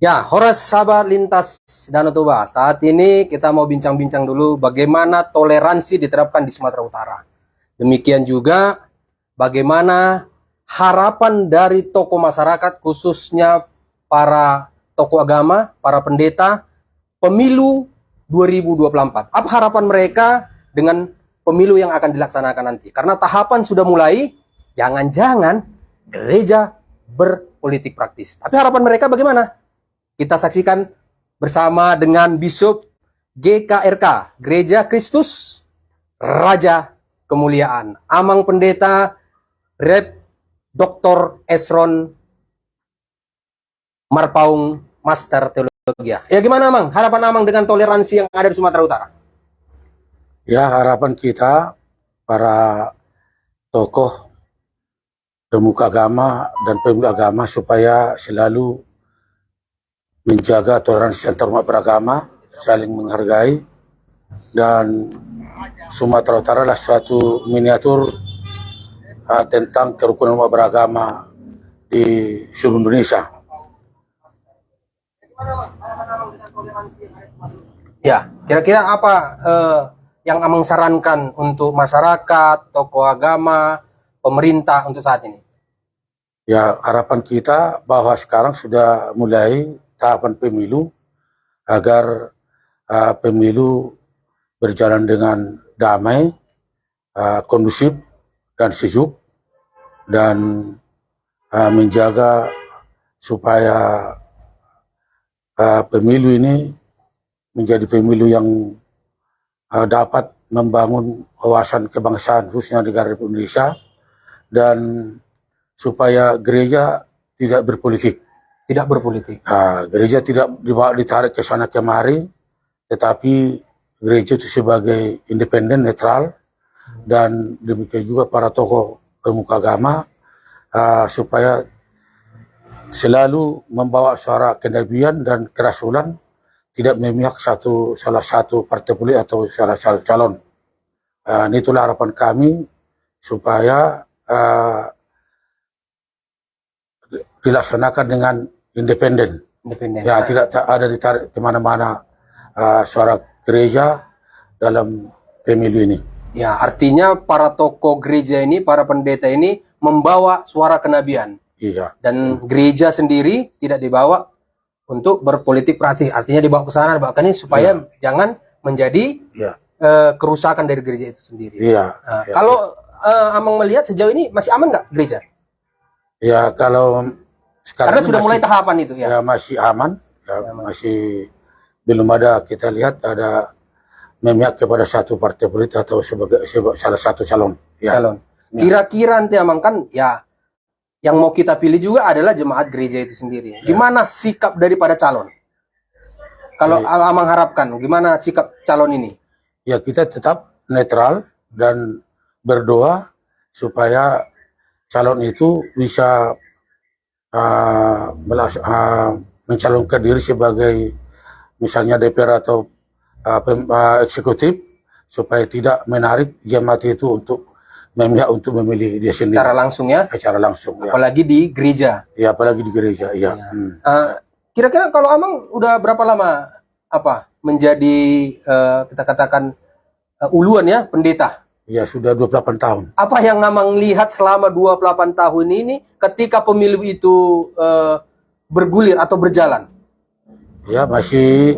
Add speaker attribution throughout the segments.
Speaker 1: Ya, Horas sahabat lintas Danau Toba. Saat ini kita mau bincang-bincang dulu bagaimana toleransi diterapkan di Sumatera Utara. Demikian juga bagaimana harapan dari tokoh masyarakat, khususnya para tokoh agama, para pendeta, pemilu 2024. Apa harapan mereka dengan pemilu yang akan dilaksanakan nanti? Karena tahapan sudah mulai, jangan-jangan gereja berpolitik praktis. Tapi harapan mereka bagaimana? Kita saksikan bersama dengan Bishop GKRK, Gereja Kristus Raja Kemuliaan, Amang Pendeta Rep Dr. Esron Marpaung, Master Teologi. Ya gimana Amang? Harapan Amang dengan toleransi yang ada di Sumatera Utara?
Speaker 2: Ya, harapan kita para tokoh pemuka agama dan pemuda agama supaya selalu menjaga toleransi antar umat beragama, saling menghargai, dan Sumatera Utara adalah suatu miniatur tentang kerukunan umat beragama di seluruh Indonesia.
Speaker 1: Ya, kira-kira apa yang Amang sarankan untuk masyarakat, tokoh agama, pemerintah untuk saat ini?
Speaker 2: Ya, harapan kita bahwa sekarang sudah mulai tahapan pemilu agar pemilu berjalan dengan damai, kondusif dan sejuk, dan menjaga supaya pemilu ini menjadi pemilu yang dapat membangun wawasan kebangsaan khususnya negara Republik Indonesia, dan supaya gereja tidak berpolitik.
Speaker 1: Tidak berpolitik.
Speaker 2: Gereja tidak ditarik ke sana kemari, tetapi gereja itu sebagai independen, netral, dan demikian juga para tokoh pemuka agama supaya selalu membawa suara kenabian dan kerasulan, tidak memihak salah satu partai politik atau salah satu calon. Itulah harapan kami supaya dilaksanakan dengan independen. Ya, tidak ada ditarik kemana-mana suara gereja dalam pemilu ini.
Speaker 1: Ya, artinya para tokoh gereja ini, para pendeta ini membawa suara kenabian.
Speaker 2: Iya.
Speaker 1: Dan gereja sendiri tidak dibawa untuk berpolitik praktis. Artinya dibawa ke sana, dibawa ke ini supaya jangan menjadi kerusakan dari gereja itu sendiri.
Speaker 2: Iya.
Speaker 1: Kalau Amang melihat sejauh ini masih aman nggak gereja?
Speaker 2: Ya, kalau sekarang
Speaker 1: karena sudah mulai tahapan itu ya.
Speaker 2: Ya, masih aman. Masih belum ada, kita lihat ada memihak kepada satu partai politik atau sebagai salah satu calon. Ya.
Speaker 1: Kira-kira nanti Amang kan ya yang mau kita pilih juga adalah jemaat gereja itu sendiri. Gimana sikap daripada calon? Kalau Amang harapkan, gimana sikap calon ini?
Speaker 2: Ya, kita tetap netral dan berdoa supaya calon itu bisa mencalonkan diri sebagai misalnya DPR atau eksekutif, supaya tidak menarik jemaat itu untuk memihak untuk memilih dia sendiri.
Speaker 1: Secara langsung ya?
Speaker 2: Secara langsung.
Speaker 1: Apalagi di gereja.
Speaker 2: Ya, apalagi di gereja. Ya.
Speaker 1: Kira-kira kalau Amang udah berapa lama menjadi kita katakan uluan ya pendeta?
Speaker 2: Ya, sudah 28 tahun.
Speaker 1: Apa yang Amang lihat selama 28 tahun ini ketika pemilu itu bergulir atau berjalan?
Speaker 2: Ya,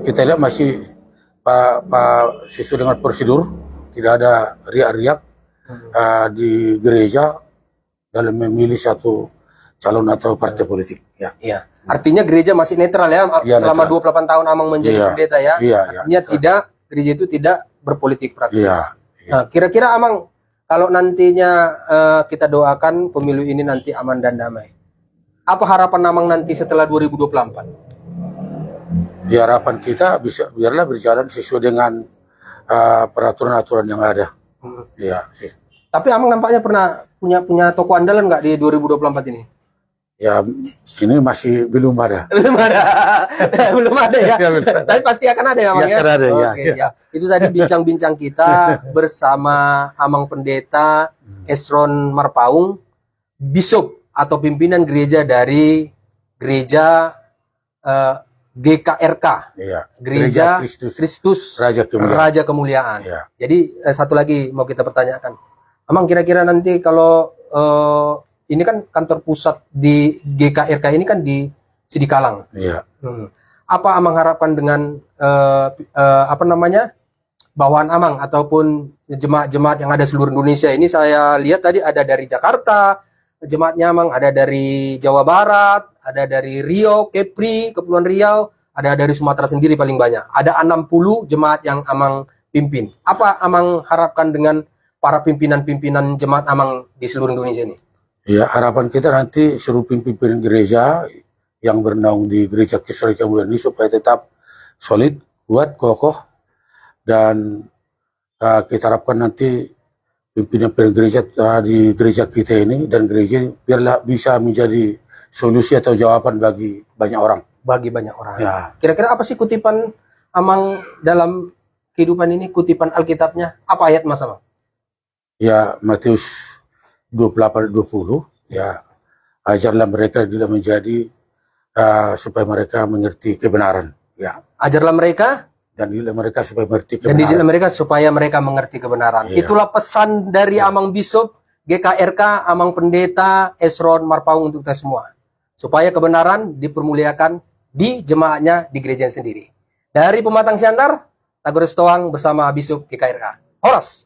Speaker 2: kita lihat masih sesuai dengan prosedur, tidak ada riak-riak di gereja dalam memilih satu calon atau partai politik.
Speaker 1: Ya. Artinya gereja masih netral ya, selama netral. 28 tahun Amang menjadi pendeta ya. Artinya gereja itu tidak berpolitik praktis. Nah, kira-kira Amang kalau nantinya kita doakan pemilu ini nanti aman dan damai, apa harapan Amang nanti setelah 2024?
Speaker 2: Ya, harapan kita biarlah berjalan sesuai dengan peraturan-aturan yang ada. Ya.
Speaker 1: Tapi Amang nampaknya pernah punya toko andalan nggak di 2024 ini?
Speaker 2: Ya, ini masih belum ada.
Speaker 1: Belum ada ya. Tapi pasti akan ada ya, Amang ya.
Speaker 2: Ada,
Speaker 1: ya. Itu tadi bincang-bincang kita bersama Amang Pendeta Esron Marpaung, Bishop atau pimpinan gereja dari gereja GKRK,
Speaker 2: Iya.
Speaker 1: Gereja
Speaker 2: Kristus
Speaker 1: Kristus
Speaker 2: Raja Kemuliaan.
Speaker 1: Raja Kemuliaan.
Speaker 2: Iya.
Speaker 1: Jadi satu lagi mau kita pertanyakan, Amang kira-kira nanti kalau ini kan kantor pusat di GKRK ini kan di Sidikalang.
Speaker 2: Iya.
Speaker 1: Apa Amang harapkan dengan apa namanya bawaan Amang ataupun jemaat-jemaat yang ada seluruh Indonesia ini? Saya lihat tadi ada dari Jakarta, jemaatnya Amang ada dari Jawa Barat, ada dari Riau, Kepri, Kepulauan Riau, ada dari Sumatera sendiri paling banyak. Ada 60 jemaat yang Amang pimpin. Apa Amang harapkan dengan para pimpinan-pimpinan jemaat Amang di seluruh Indonesia ini?
Speaker 2: Ya, harapan kita nanti seluruh pimpinan gereja yang bernaung di Gereja Kristus Raja Kemuliaan ini supaya tetap solid, kuat, kokoh, dan kita harapkan nanti pimpinan gereja di gereja kita ini dan gereja biarlah bisa menjadi solusi atau jawaban bagi banyak orang.
Speaker 1: Bagi banyak orang.
Speaker 2: Ya,
Speaker 1: Kira-kira apa sih kutipan Amang dalam kehidupan ini, kutipan Alkitabnya? Apa ayat Mas Amang?
Speaker 2: ya Matius 28-20, ya ajarlah mereka tidak menjadi supaya mereka mengerti kebenaran. Ya,
Speaker 1: Ajarlah mereka
Speaker 2: dan didilah mereka supaya mengerti
Speaker 1: dan didilah
Speaker 2: kebenaran.
Speaker 1: mereka supaya mereka mengerti kebenaran.
Speaker 2: Iya.
Speaker 1: Itulah pesan dari Amang Bishop, GKRK, Amang Pendeta, Esron, Marpaung untuk kita semua. Supaya kebenaran dipermuliakan di jemaatnya, di gerejanya sendiri. Dari Pematang Siantar, Tagores Toang bersama Bishop GKRK. Horas!